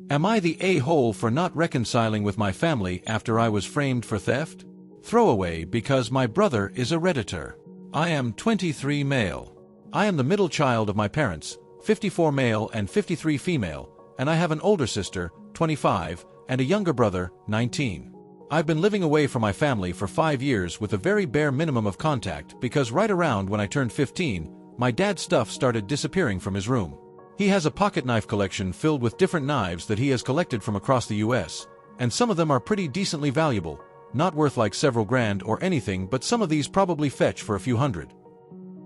Am I the a-hole for not reconciling with my family after I was framed for theft? Throwaway because my brother is a Redditor. I am 23 male. I am the middle child of my parents, 54 male and 53 female, and I have an older sister, 25, and a younger brother, 19. I've been living away from my family for 5 years with a very bare minimum of contact because right around when I turned 15, my dad's stuff started disappearing from his room. He has a pocket knife collection filled with different knives that he has collected from across the US, and some of them are pretty decently valuable, not worth like several grand or anything, but some of these probably fetch for a few hundred.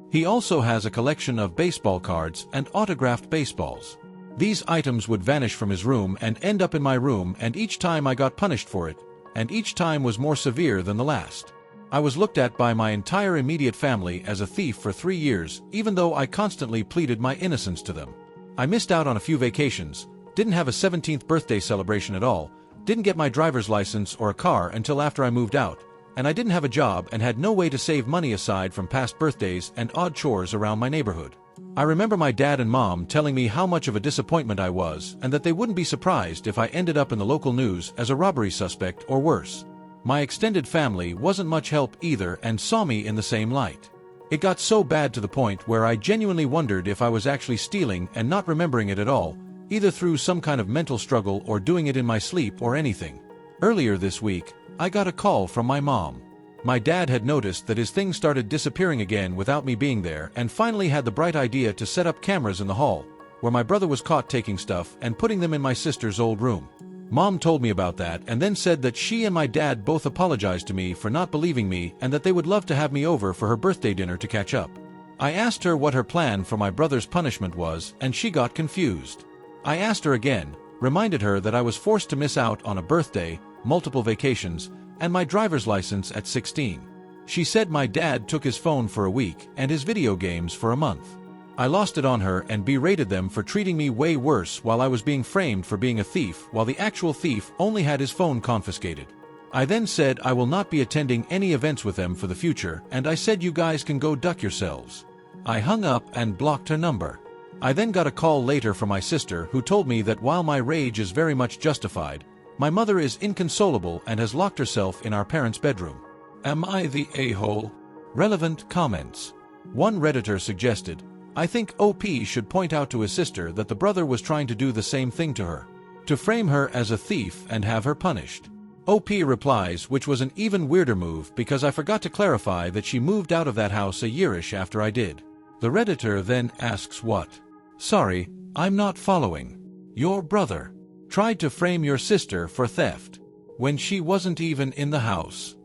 He also has a collection of baseball cards and autographed baseballs. These items would vanish from his room and end up in my room, and each time I got punished for it, and each time was more severe than the last. I was looked at by my entire immediate family as a thief for 3 years, even though I constantly pleaded my innocence to them. I missed out on a few vacations, didn't have a 17th birthday celebration at all, didn't get my driver's license or a car until after I moved out, and I didn't have a job and had no way to save money aside from past birthdays and odd chores around my neighborhood. I remember my dad and mom telling me how much of a disappointment I was and that they wouldn't be surprised if I ended up in the local news as a robbery suspect or worse. My extended family wasn't much help either and saw me in the same light. It got so bad to the point where I genuinely wondered if I was actually stealing and not remembering it at all, either through some kind of mental struggle or doing it in my sleep or anything. Earlier this week, I got a call from my mom. My dad had noticed that his things started disappearing again without me being there and finally had the bright idea to set up cameras in the hall, where my brother was caught taking stuff and putting them in my sister's old room. Mom told me about that and then said that she and my dad both apologized to me for not believing me and that they would love to have me over for her birthday dinner to catch up. I asked her what her plan for my brother's punishment was, and she got confused. I asked her again, reminded her that I was forced to miss out on a birthday, multiple vacations, and my driver's license at 16. She said my dad took his phone for a week and his video games for a month. I lost it on her and berated them for treating me way worse while I was being framed for being a thief while the actual thief only had his phone confiscated. I then said I will not be attending any events with them for the future, and I said you guys can go duck yourselves. I hung up and blocked her number. I then got a call later from my sister who told me that while my rage is very much justified, my mother is inconsolable and has locked herself in our parents' bedroom. Am I the a-hole? Relevant comments. One Redditor suggested, I think OP should point out to his sister that the brother was trying to do the same thing to her, to frame her as a thief and have her punished. OP replies, which was an even weirder move because I forgot to clarify that she moved out of that house a yearish after I did. The Redditor then asks what? Sorry, I'm not following. Your brother tried to frame your sister for theft when she wasn't even in the house.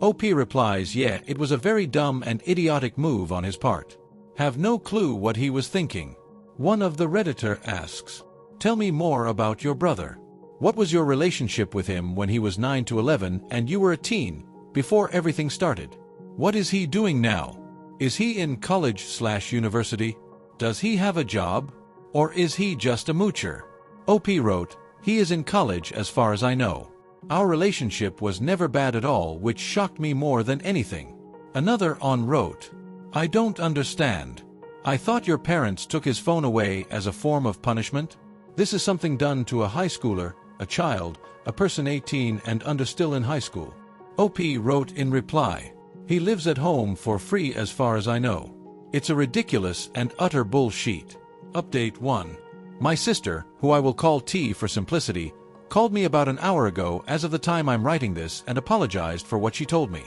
OP replies, yeah, it was a very dumb and idiotic move on his part. Have no clue what he was thinking. One of the Redditor asks, tell me more about your brother. What was your relationship with him when he was 9 to 11 and you were a teen, before everything started? What is he doing now? Is he in college/university? Does he have a job? Or is he just a moocher? OP wrote, he is in college as far as I know. Our relationship was never bad at all, which shocked me more than anything. Another on wrote, I don't understand. I thought your parents took his phone away as a form of punishment? This is something done to a high schooler, a child, a person 18 and under still in high school. OP wrote in reply, he lives at home for free as far as I know. It's a ridiculous and utter bullshit. Update 1. My sister, who I will call T for simplicity, called me about an hour ago as of the time I'm writing this and apologized for what she told me.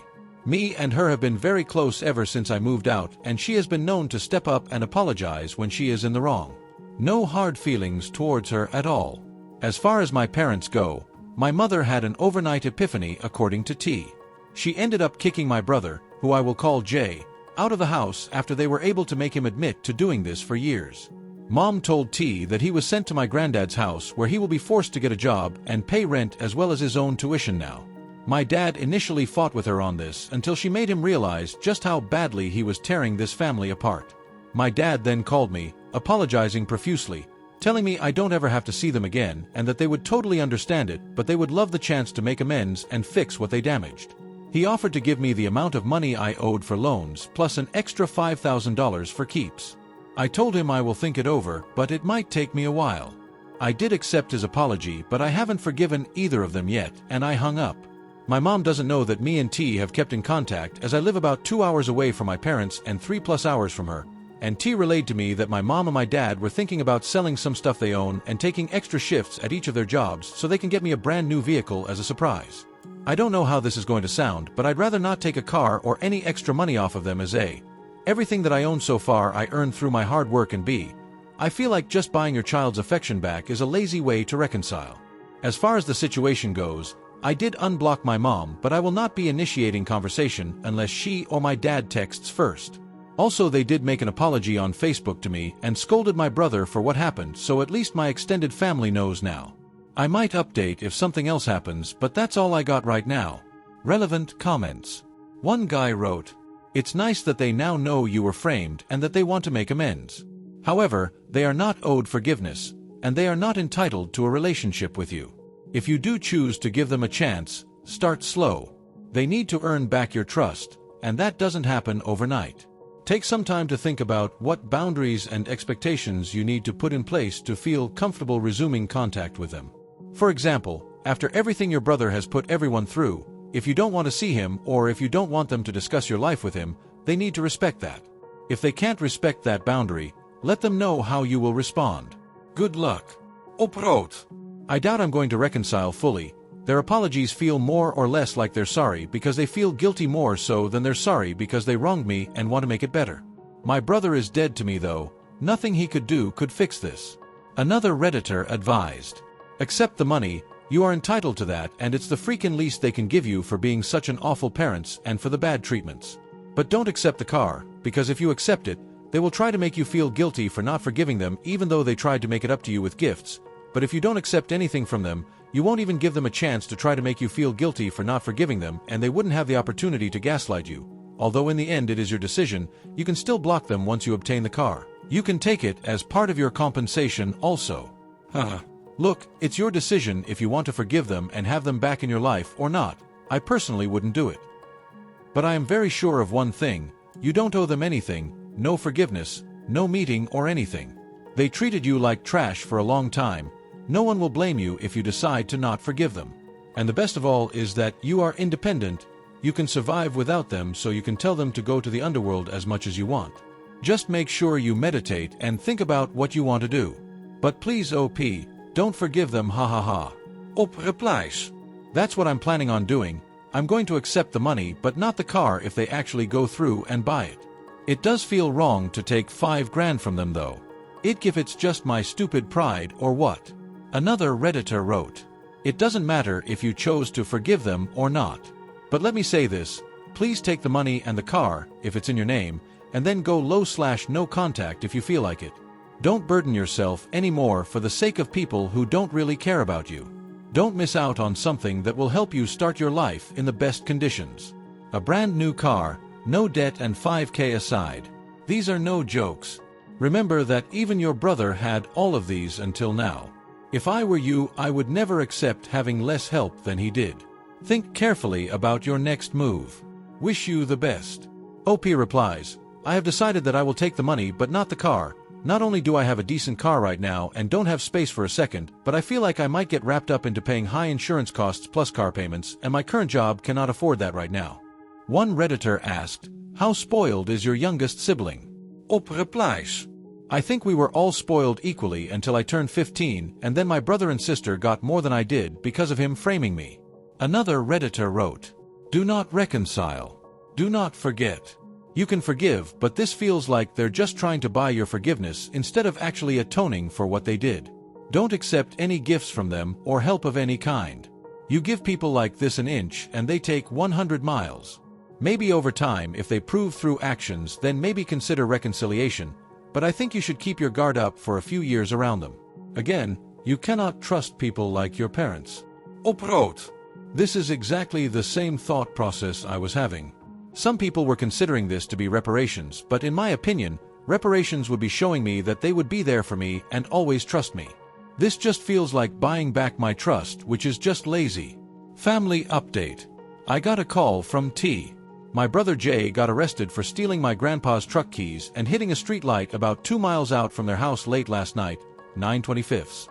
Me and her have been very close ever since I moved out, and she has been known to step up and apologize when she is in the wrong. No hard feelings towards her at all. As far as my parents go, my mother had an overnight epiphany according to T. She ended up kicking my brother, who I will call J, out of the house after they were able to make him admit to doing this for years. Mom told T that he was sent to my granddad's house where he will be forced to get a job and pay rent as well as his own tuition now. My dad initially fought with her on this until she made him realize just how badly he was tearing this family apart. My dad then called me, apologizing profusely, telling me I don't ever have to see them again and that they would totally understand it, but they would love the chance to make amends and fix what they damaged. He offered to give me the amount of money I owed for loans plus an extra $5,000 for keeps. I told him I will think it over, but it might take me a while. I did accept his apology, but I haven't forgiven either of them yet, and I hung up. My mom doesn't know that me and T have kept in contact, as I live about 2 hours away from my parents and 3+ hours from her, and T relayed to me that my mom and my dad were thinking about selling some stuff they own and taking extra shifts at each of their jobs so they can get me a brand new vehicle as a surprise. I don't know how this is going to sound, but I'd rather not take a car or any extra money off of them, as everything that I own so far I earned through my hard work, and B, I feel like just buying your child's affection back is a lazy way to reconcile. As far as the situation goes, I did unblock my mom, but I will not be initiating conversation unless she or my dad texts first. Also, they did make an apology on Facebook to me and scolded my brother for what happened, so at least my extended family knows now. I might update if something else happens, but that's all I got right now. Relevant comments. One guy wrote, "It's nice that they now know you were framed and that they want to make amends. However, they are not owed forgiveness, and they are not entitled to a relationship with you. If you do choose to give them a chance, start slow. They need to earn back your trust, and that doesn't happen overnight. Take some time to think about what boundaries and expectations you need to put in place to feel comfortable resuming contact with them. For example, after everything your brother has put everyone through, if you don't want to see him or if you don't want them to discuss your life with him, they need to respect that. If they can't respect that boundary, let them know how you will respond. Good luck." Oproot. I doubt I'm going to reconcile fully. Their apologies feel more or less like they're sorry because they feel guilty more so than they're sorry because they wronged me and want to make it better. My brother is dead to me though. Nothing he could do could fix this. Another Redditor advised, "Accept the money, you are entitled to that, and it's the freaking least they can give you for being such an awful parents and for the bad treatments. But don't accept the car, because if you accept it, they will try to make you feel guilty for not forgiving them even though they tried to make it up to you with gifts. But if you don't accept anything from them, you won't even give them a chance to try to make you feel guilty for not forgiving them, and they wouldn't have the opportunity to gaslight you. Although in the end it is your decision, you can still block them once you obtain the car. You can take it as part of your compensation also. Look, it's your decision if you want to forgive them and have them back in your life or not. I personally wouldn't do it. But I am very sure of one thing, you don't owe them anything, no forgiveness, no meeting or anything. They treated you like trash for a long time. No one will blame you if you decide to not forgive them. And the best of all is that you are independent, you can survive without them, so you can tell them to go to the underworld as much as you want. Just make sure you meditate and think about what you want to do. But please OP, don't forgive them, ha ha ha." Op replies, "That's what I'm planning on doing. I'm going to accept the money but not the car if they actually go through and buy it. It does feel wrong to take $5,000 from them though. If it's just my stupid pride or what." Another Redditor wrote, "It doesn't matter if you chose to forgive them or not. But let me say this, please take the money and the car, if it's in your name, and then go low/no contact if you feel like it. Don't burden yourself anymore for the sake of people who don't really care about you. Don't miss out on something that will help you start your life in the best conditions. A brand new car, no debt and $5,000 aside. These are no jokes. Remember that even your brother had all of these until now. If I were you, I would never accept having less help than he did. Think carefully about your next move. Wish you the best." OP replies, "I have decided that I will take the money but not the car. Not only do I have a decent car right now and don't have space for a second, but I feel like I might get wrapped up into paying high insurance costs plus car payments, and my current job cannot afford that right now." One Redditor asked, "How spoiled is your youngest sibling?" OP replies, "I think we were all spoiled equally until I turned 15, and then my brother and sister got more than I did because of him framing me." Another Redditor wrote, "Do not reconcile. Do not forget. You can forgive, but this feels like they're just trying to buy your forgiveness instead of actually atoning for what they did. Don't accept any gifts from them or help of any kind. You give people like this an inch and they take 100 miles. Maybe over time, if they prove through actions, then maybe consider reconciliation, but I think you should keep your guard up for a few years around them. Again, you cannot trust people like your parents." Oproot. This is exactly the same thought process I was having. Some people were considering this to be reparations, but in my opinion, reparations would be showing me that they would be there for me and always trust me. This just feels like buying back my trust, which is just lazy. Family update. I got a call from T. My brother Jay got arrested for stealing my grandpa's truck keys and hitting a street light about 2 miles out from their house late last night, 9/25.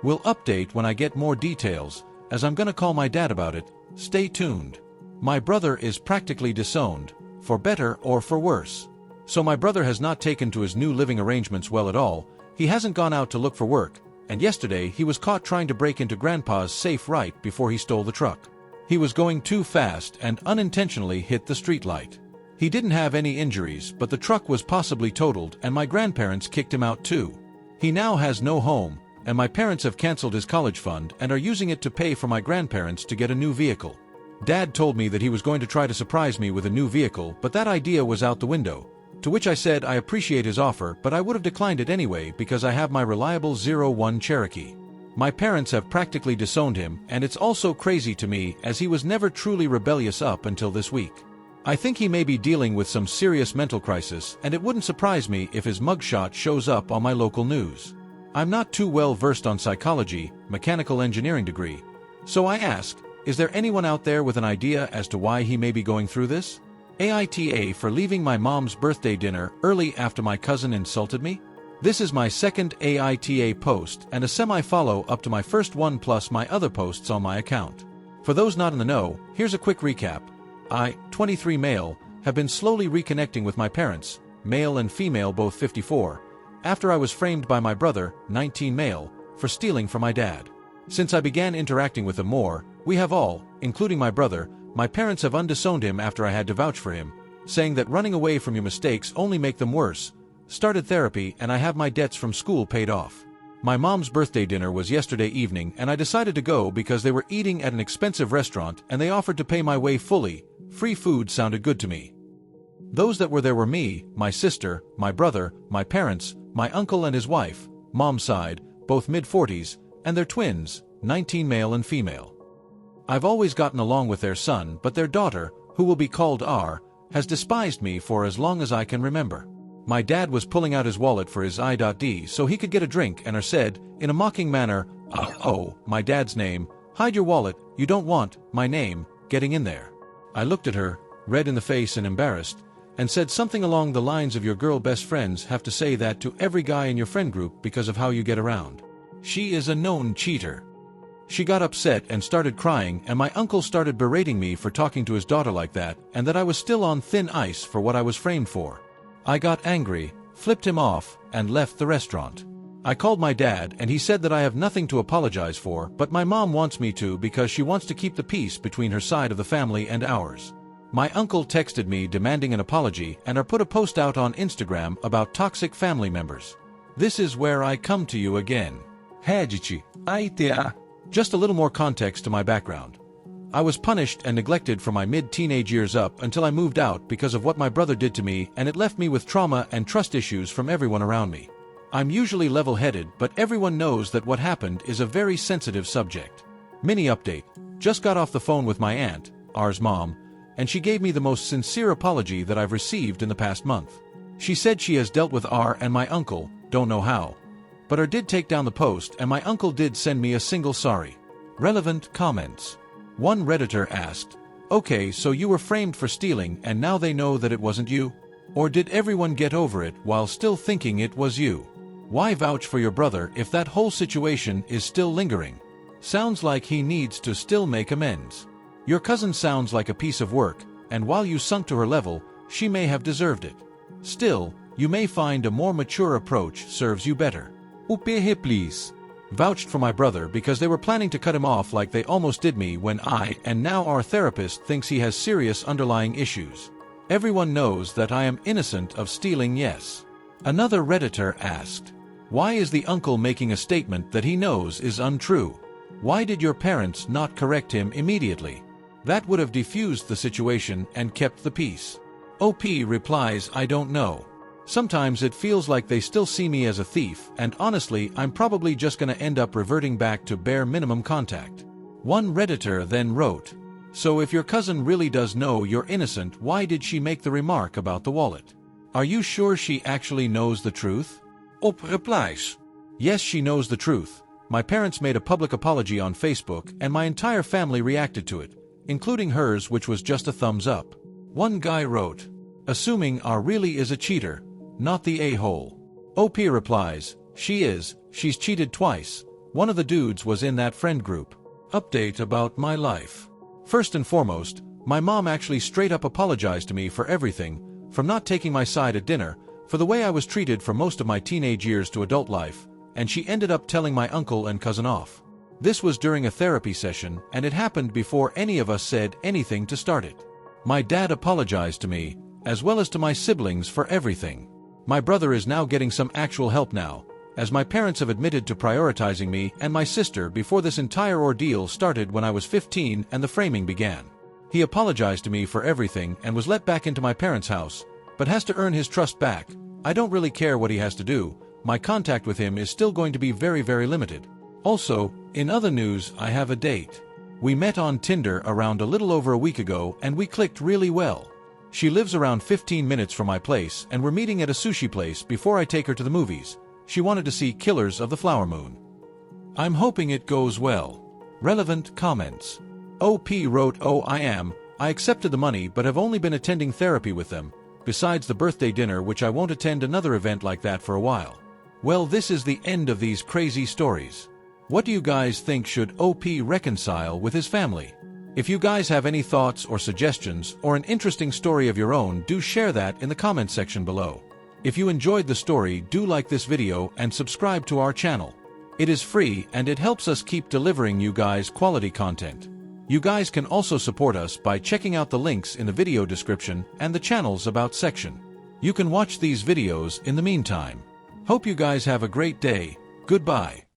We'll update when I get more details, as I'm gonna call my dad about it. Stay tuned. My brother is practically disowned, for better or for worse. So my brother has not taken to his new living arrangements well at all. He hasn't gone out to look for work, and yesterday he was caught trying to break into Grandpa's safe right before he stole the truck. He was going too fast and unintentionally hit the streetlight. He didn't have any injuries, but the truck was possibly totaled, and my grandparents kicked him out too. He now has no home, and my parents have canceled his college fund and are using it to pay for my grandparents to get a new vehicle. Dad told me that he was going to try to surprise me with a new vehicle, but that idea was out the window. To which I said I appreciate his offer, but I would have declined it anyway because I have my reliable 01 Cherokee. My parents have practically disowned him, and it's also crazy to me as he was never truly rebellious up until this week. I think he may be dealing with some serious mental crisis, and it wouldn't surprise me if his mugshot shows up on my local news. I'm not too well versed on psychology, mechanical engineering degree, so I ask, is there anyone out there with an idea as to why he may be going through this? AITA for leaving my mom's birthday dinner early after my cousin insulted me? This is my second AITA post and a semi-follow up to my first one plus my other posts on my account. For those not in the know, here's a quick recap. I, 23 male, have been slowly reconnecting with my parents, male and female both 54, after I was framed by my brother, 19 male, for stealing from my dad. Since I began interacting with him more, we have all, including my brother, my parents have undisowned him after I had to vouch for him, saying that running away from your mistakes only make them worse, started therapy, and I have my debts from school paid off. My mom's birthday dinner was yesterday evening and I decided to go because they were eating at an expensive restaurant and they offered to pay my way fully. Free food sounded good to me. Those that were there were me, my sister, my brother, my parents, my uncle and his wife, mom's side, both mid-40s, and their twins, 19 male and female. I've always gotten along with their son, but their daughter, who will be called R, has despised me for as long as I can remember. My dad was pulling out his wallet for his I.D. so he could get a drink and R said, in a mocking manner, "Oh, my dad's name, hide your wallet, you don't want my name getting in there." I looked at her, red in the face and embarrassed, and said something along the lines of your girl best friends have to say that to every guy in your friend group because of how you get around. She is a known cheater. She got upset and started crying, and my uncle started berating me for talking to his daughter like that and that I was still on thin ice for what I was framed for. I got angry, flipped him off, and left the restaurant. I called my dad and he said that I have nothing to apologize for, but my mom wants me to because she wants to keep the peace between her side of the family and ours. My uncle texted me demanding an apology and put a post out on Instagram about toxic family members. This is where I come to you again. AITA. Just a little more context to my background. I was punished and neglected from my mid-teenage years up until I moved out because of what my brother did to me, and it left me with trauma and trust issues from everyone around me. I'm usually level-headed, but everyone knows that what happened is a very sensitive subject. Mini update. Just got off the phone with my aunt, R's mom, and she gave me the most sincere apology that I've received in the past month. She said she has dealt with R and my uncle, don't know how, but R did take down the post and my uncle did send me a single sorry. Relevant comments. One Redditor asked, "Okay, so you were framed for stealing and now they know that it wasn't you? Or did everyone get over it while still thinking it was you? Why vouch for your brother if that whole situation is still lingering? Sounds like he needs to still make amends. Your cousin sounds like a piece of work, and while you sunk to her level, she may have deserved it. Still, you may find a more mature approach serves you better. Upehe please." Vouched for my brother because they were planning to cut him off like they almost did me when I and now our therapist thinks he has serious underlying issues. Everyone knows that I am innocent of stealing, yes. Another Redditor asked, "Why is the uncle making a statement that he knows is untrue? Why did your parents not correct him immediately? That would have defused the situation and kept the peace." OP replies, "I don't know. Sometimes it feels like they still see me as a thief, and honestly, I'm probably just gonna end up reverting back to bare minimum contact." One Redditor then wrote, "So if your cousin really does know you're innocent, why did she make the remark about the wallet? Are you sure she actually knows the truth?" OP replies, "Yes, she knows the truth. My parents made a public apology on Facebook and my entire family reacted to it, including hers, which was just a thumbs up." One guy wrote, "Assuming R really is a cheater, not the a-hole." OP replies, "She is, she's cheated twice. One of the dudes was in that friend group. Update about my life. First and foremost, my mom actually straight up apologized to me for everything, from not taking my side at dinner, for the way I was treated for most of my teenage years to adult life, and she ended up telling my uncle and cousin off. This was during a therapy session, and it happened before any of us said anything to start it. My dad apologized to me, as well as to my siblings, for everything. My brother is now getting some actual help now, as my parents have admitted to prioritizing me and my sister before this entire ordeal started when I was 15 and the framing began. He apologized to me for everything and was let back into my parents' house, but has to earn his trust back. I don't really care what he has to do. My contact with him is still going to be very, very limited. Also, in other news, I have a date. We met on Tinder around a little over a week ago and we clicked really well. She lives around 15 minutes from my place and we're meeting at a sushi place before I take her to the movies. She wanted to see Killers of the Flower Moon. I'm hoping it goes well. Relevant comments. OP wrote, "Oh, I accepted the money but have only been attending therapy with them, besides the birthday dinner, which I won't attend another event like that for a while." Well, this is the end of these crazy stories. What do you guys think? Should OP reconcile with his family? If you guys have any thoughts or suggestions or an interesting story of your own, do share that in the comment section below. If you enjoyed the story, do like this video and subscribe to our channel. It is free and it helps us keep delivering you guys quality content. You guys can also support us by checking out the links in the video description and the channel's About section. You can watch these videos in the meantime. Hope you guys have a great day. Goodbye.